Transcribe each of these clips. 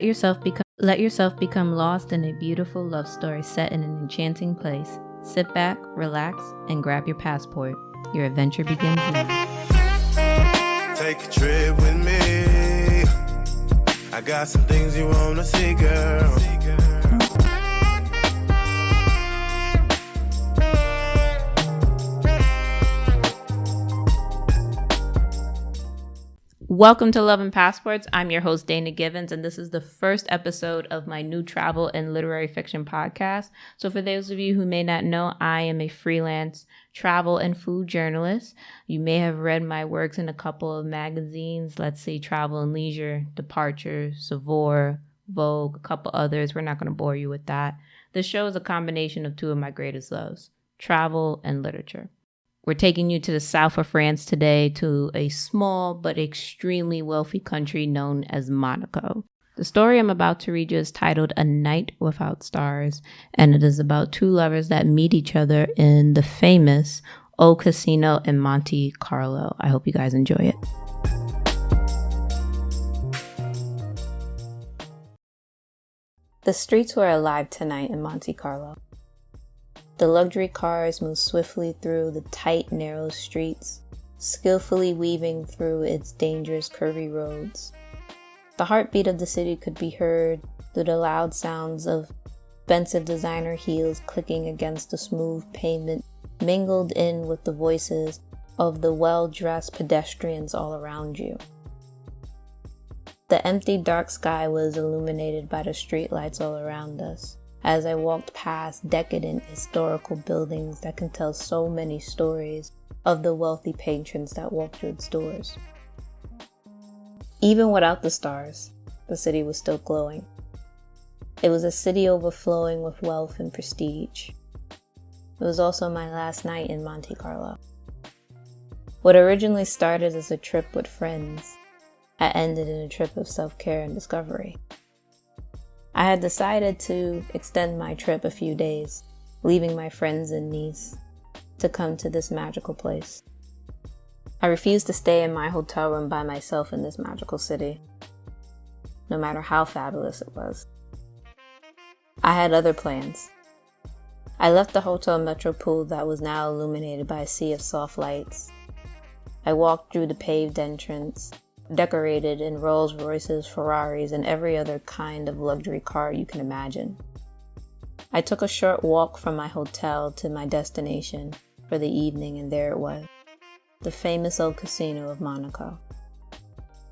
Let yourself become lost in a beautiful love story set in an enchanting place. Sit back, relax, and grab your passport. Your adventure begins now. Take a trip with me. I got some things you wanna see, girl. Welcome to Love and Passports. I'm your host, Dana Givens, and this is the first episode of my new travel and literary fiction podcast. So for those of you who may not know, I am a freelance travel and food journalist. You may have read my works in a couple of magazines, let's say Travel and Leisure, Departure, Savor, Vogue, a couple others. We're not going to bore you with that. This show is a combination of two of my greatest loves, travel and literature. We're taking you to the south of France today, to a small but extremely wealthy country known as Monaco. The story I'm about to read you is titled A Night Without Stars, and it is about two lovers that meet each other in the famous Old Casino in Monte Carlo. I hope you guys enjoy it. The streets were alive tonight in Monte Carlo. The luxury cars moved swiftly through the tight, narrow streets, skillfully weaving through its dangerous, curvy roads. The heartbeat of the city could be heard through the loud sounds of expensive designer heels clicking against the smooth pavement, mingled in with the voices of the well-dressed pedestrians all around you. The empty, dark sky was illuminated by the streetlights all around us, as I walked past decadent historical buildings that can tell so many stories of the wealthy patrons that walk through its doors. Even without the stars, the city was still glowing. It was a city overflowing with wealth and prestige. It was also my last night in Monte Carlo. What originally started as a trip with friends, had ended in a trip of self-care and discovery. I had decided to extend my trip a few days, leaving my friends in Nice to come to this magical place. I refused to stay in my hotel room by myself in this magical city, no matter how fabulous it was. I had other plans. I left the hotel metropole that was now illuminated by a sea of soft lights. I walked through the paved entrance, decorated in Rolls Royces, Ferraris, and every other kind of luxury car you can imagine. I took a short walk from my hotel to my destination for the evening, and there it was, the famous old casino of Monaco,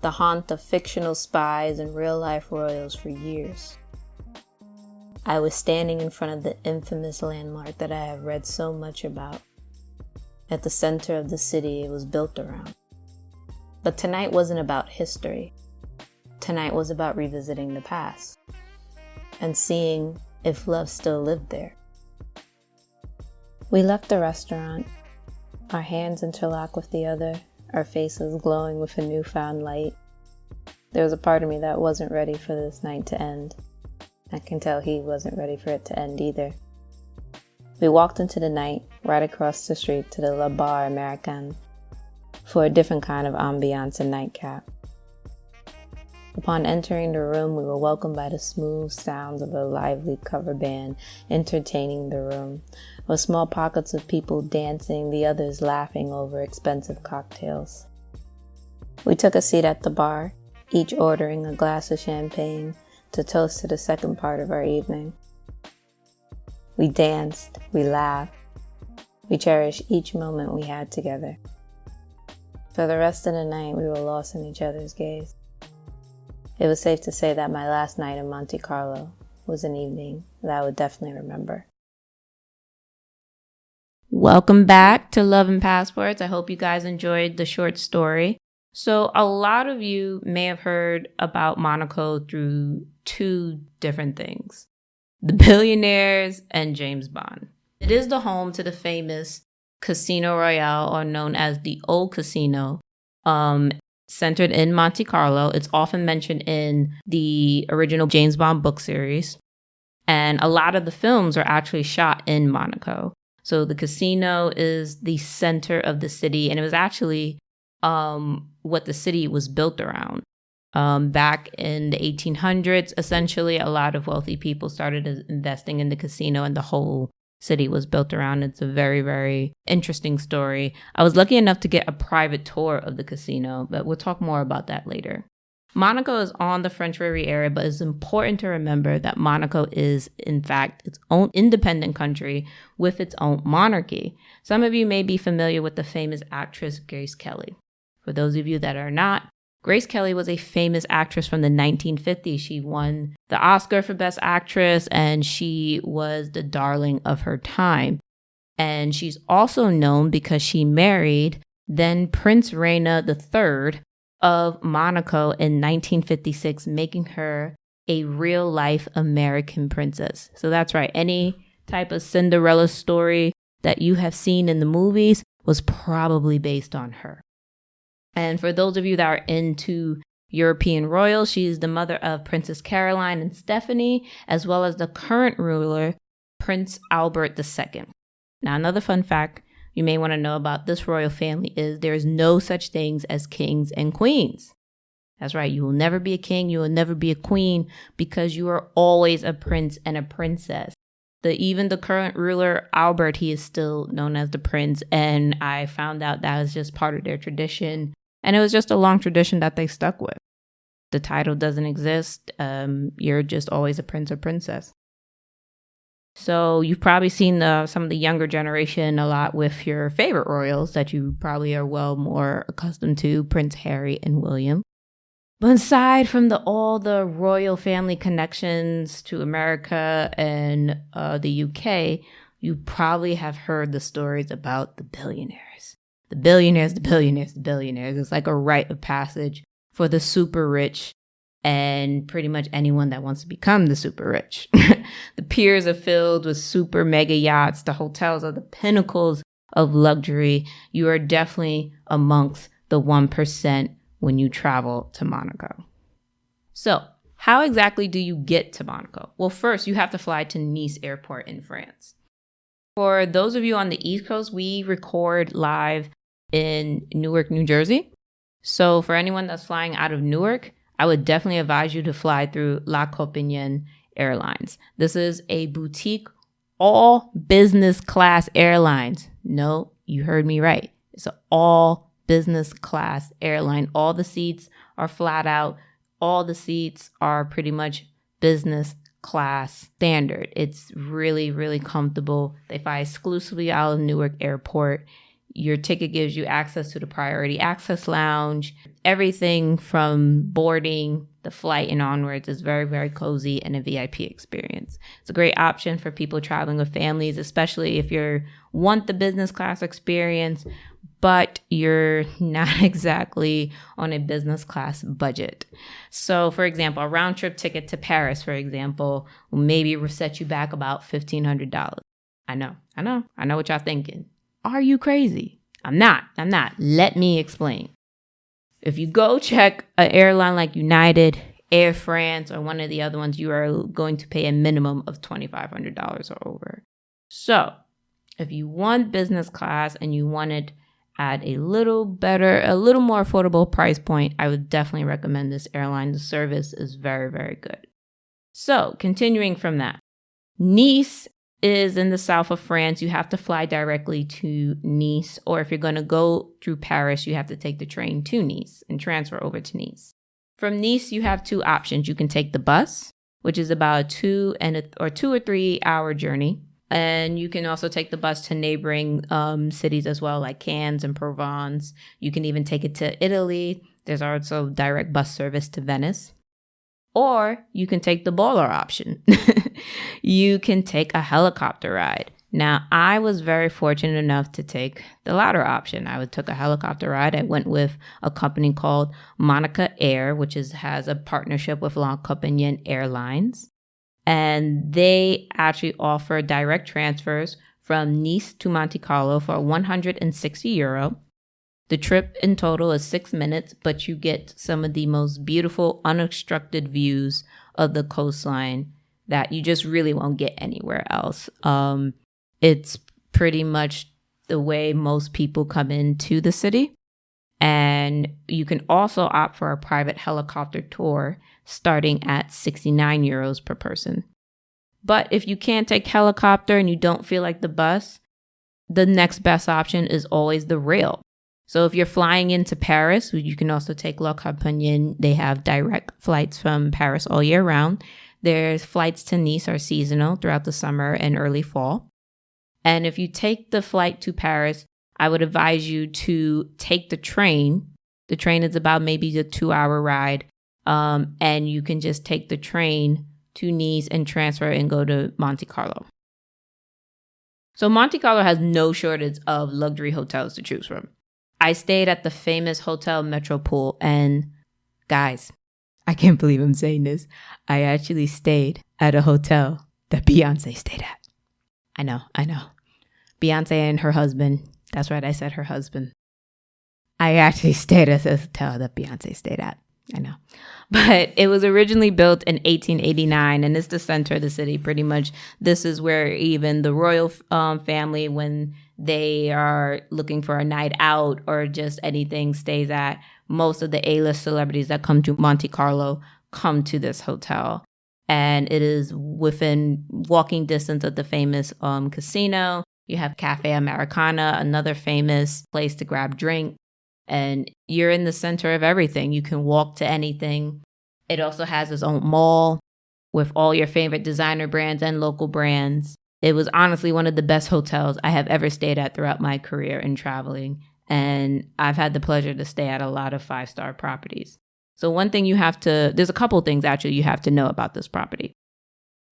the haunt of fictional spies and real-life royals for years. I was standing in front of the infamous landmark that I have read so much about. At the center of the city it was built around. But tonight wasn't about history. Tonight was about revisiting the past and seeing if love still lived there. We left the restaurant, our hands interlocked with the other, our faces glowing with a newfound light. There was a part of me that wasn't ready for this night to end. I can tell he wasn't ready for it to end either. We walked into the night, right across the street to the La Bar Americaine, for a different kind of ambiance and nightcap. Upon entering the room, we were welcomed by the smooth sounds of a lively cover band entertaining the room, with small pockets of people dancing, the others laughing over expensive cocktails. We took a seat at the bar, each ordering a glass of champagne to toast to the second part of our evening. We danced, we laughed, we cherished each moment we had together. For the rest of the night, we were lost in each other's gaze. It was safe to say that my last night in Monte Carlo was an evening that I would definitely remember. Welcome back to Love and Passports. I hope you guys enjoyed the short story. So a lot of you may have heard about Monaco through two different things, the billionaires and James Bond. It is the home to the famous Casino Royale, or known as the Old Casino, centered in Monte Carlo. It's often mentioned in the original James Bond book series. And a lot of the films are actually shot in Monaco. So the casino is the center of the city, and it was actually what the city was built around. Back in the 1800s, essentially, a lot of wealthy people started investing in the casino, and the whole city was built around. It's a very, very interesting story. I was lucky enough to get a private tour of the casino, but we'll talk more about that later. Monaco is on the French Riviera, but it's important to remember that Monaco is, in fact, its own independent country with its own monarchy. Some of you may be familiar with the famous actress Grace Kelly. For those of you that are not, Grace Kelly was a famous actress from the 1950s. She won the Oscar for Best Actress, and she was the darling of her time. And she's also known because she married then Prince Reina III of Monaco in 1956, making her a real-life American princess. So that's right. Any type of Cinderella story that you have seen in the movies was probably based on her. And for those of you that are into European royals, she is the mother of Princess Caroline and Stephanie, as well as the current ruler, Prince Albert II. Now, another fun fact you may want to know about this royal family is there is no such things as kings and queens. That's right. You will never be a king. You will never be a queen because you are always a prince and a princess. Even the current ruler, Albert, he is still known as the prince. And I found out that was just part of their tradition. And it was just a long tradition that they stuck with. The title doesn't exist. You're just always a prince or princess. So you've probably seen some of the younger generation a lot with your favorite royals that you probably are well more accustomed to, Prince Harry and William. But aside from all the royal family connections to America and the UK, you probably have heard the stories about the billionaires. The billionaires, the billionaires, the billionaires. It's like a rite of passage for the super rich and pretty much anyone that wants to become the super rich. The piers are filled with super mega yachts. The hotels are the pinnacles of luxury. You are definitely amongst the 1% when you travel to Monaco. So, how exactly do you get to Monaco? Well, first, you have to fly to Nice Airport in France. For those of you on the East Coast, we record live in Newark, New Jersey. So, for anyone that's flying out of Newark, I would definitely advise you to fly through La Compagnie Airlines. This is a boutique, all business class airlines. No, you heard me right. It's an all business class airline. All the seats are flat out. All the seats are pretty much business class standard. It's really, really comfortable. They fly exclusively out of Newark Airport. Your ticket gives you access to the priority access lounge. Everything from boarding, the flight, and onwards is very, very cozy and a VIP experience. It's a great option for people traveling with families, especially if you want the business class experience, but you're not exactly on a business class budget. So, for example, a round trip ticket to Paris, for example, will maybe set you back about $1,500. I know what y'all thinking. Are you crazy? I'm not. Let me explain. If you go check an airline like United, Air France, or one of the other ones, you are going to pay a minimum of $2,500 or over. So if you want business class and you want it at a little better, a little more affordable price point, I would definitely recommend this airline. The service is very, very good. So continuing from that, Nice is in the south of France. You have to fly directly to Nice, or if you're going to go through Paris, you have to take the train to Nice and transfer over to Nice. From Nice, you have two options. You can take the bus, which is about a 2 or 3 hour journey. And you can also take the bus to neighboring cities as well, like Cannes and Provence. You can even take it to Italy. There's also direct bus service to Venice. Or you can take the baller option. You can take a helicopter ride. Now, I was very fortunate enough to take the latter option. I took a helicopter ride. I went with a company called Monaco Air, which has a partnership with La Compagnie Airlines. And they actually offer direct transfers from Nice to Monte Carlo for €160. The trip in total is 6 minutes, but you get some of the most beautiful, unobstructed views of the coastline that you just really won't get anywhere else. It's pretty much the way most people come into the city. And you can also opt for a private helicopter tour starting at 69 euros per person. But if you can't take helicopter and you don't feel like the bus, the next best option is always the rail. So if you're flying into Paris, you can also take Le Compagnon. They have direct flights from Paris all year round. There's flights to Nice are seasonal throughout the summer and early fall. And if you take the flight to Paris, I would advise you to take the train. The train is about maybe a 2-hour ride. And you can just take the train to Nice and transfer and go to Monte Carlo. So Monte Carlo has no shortage of luxury hotels to choose from. I stayed at the famous Hotel Metropole, and guys, I can't believe I'm saying this. I actually stayed at a hotel that Beyonce stayed at. I know. Beyonce and her husband. That's right, I said her husband. I actually stayed at a hotel that Beyonce stayed at. I know. But it was originally built in 1889, and it's the center of the city. Pretty much this is where even the royal family, when they are looking for a night out or just anything, stays at. Most of the A-list celebrities that come to Monte Carlo come to this hotel. And it is within walking distance of the famous casino. You have Cafe Americana, another famous place to grab drink. And you're in the center of everything. You can walk to anything. It also has its own mall with all your favorite designer brands and local brands. It was honestly one of the best hotels I have ever stayed at throughout my career in traveling. And I've had the pleasure to stay at a lot of 5-star properties. So one thing there's a couple things actually you have to know about this property.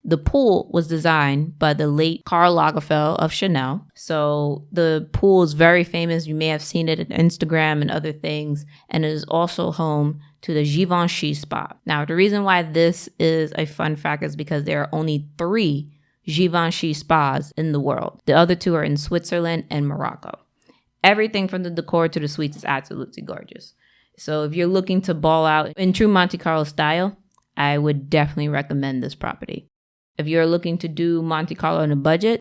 The pool was designed by the late Karl Lagerfeld of Chanel. So the pool is very famous. You may have seen it on Instagram and other things. And it is also home to the Givenchy Spa. Now, the reason why this is a fun fact is because there are only 3 Givenchy spas in the world. The other 2 are in Switzerland and Morocco. Everything from the decor to the suites is absolutely gorgeous. So if you're looking to ball out in true Monte Carlo style, I would definitely recommend this property. If you're looking to do Monte Carlo on a budget,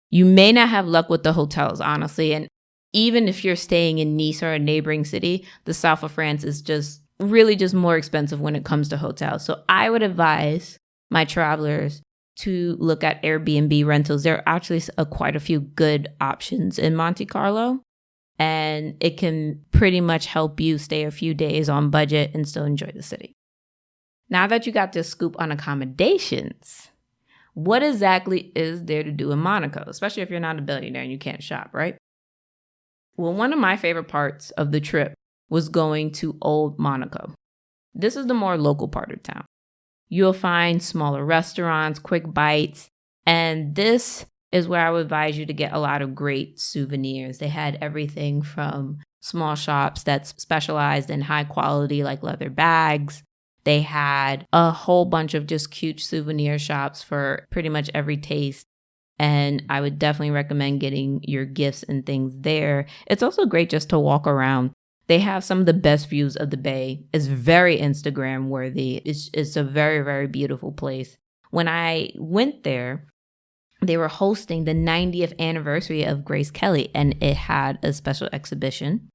you may not have luck with the hotels, honestly. And even if you're staying in Nice or a neighboring city, the south of France is just more expensive when it comes to hotels. So I would advise my travelers to look at Airbnb rentals. There are actually quite a few good options in Monte Carlo, and it can pretty much help you stay a few days on budget and still enjoy the city. Now that you got this scoop on accommodations, what exactly is there to do in Monaco, especially if you're not a billionaire and you can't shop, right? Well, one of my favorite parts of the trip was going to Old Monaco. This is the more local part of town. You'll find smaller restaurants, quick bites, and this is where I would advise you to get a lot of great souvenirs. They had everything from small shops that's specialized in high quality, like leather bags. They had a whole bunch of just cute souvenir shops for pretty much every taste. And I would definitely recommend getting your gifts and things there. It's also great just to walk around. They have some of the best views of the bay. It's very Instagram worthy. It's a very, very beautiful place. When I went there, they were hosting the 90th anniversary of Grace Kelly, and it had a special exhibition.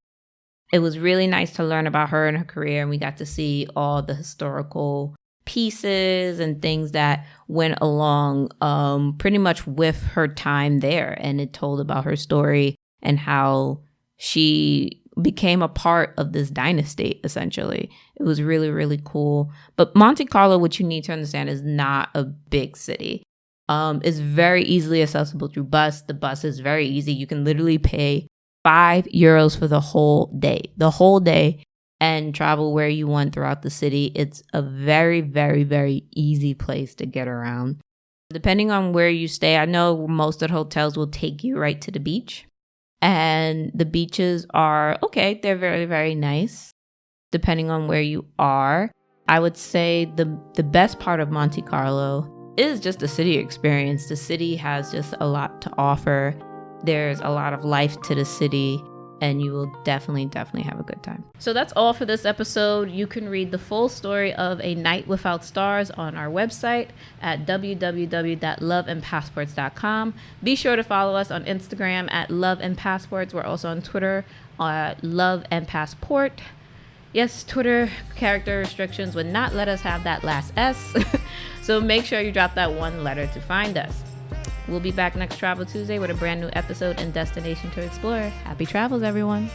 It was really nice to learn about her and her career, and we got to see all the historical pieces and things that went along pretty much with her time there. And it told about her story and how she became a part of this dynasty, essentially. It was really, really cool. But Monte Carlo, what you need to understand, is not a big city. It's very easily accessible through bus. The bus is very easy. You can literally pay €5 for the whole day and travel where you want throughout the city. It's a very, very, very easy place to get around. Depending on where you stay, I know most of the hotels will take you right to the beach. And the beaches are okay. They're very, very nice. Depending on where you are, I would say the best part of Monte Carlo is just the city experience. The city has just a lot to offer. There's a lot of life to the city, and you will definitely have a good time. So that's all for this episode. You can read the full story of A Night Without Stars on our website at www.loveandpassports.com. Be sure to follow us on Instagram at loveandpassports. We're also on Twitter at loveandpassport. Yes, Twitter character restrictions would not let us have that last S. So make sure you drop that one letter to find us. We'll be back next Travel Tuesday with a brand new episode and destination to explore. Happy travels, everyone.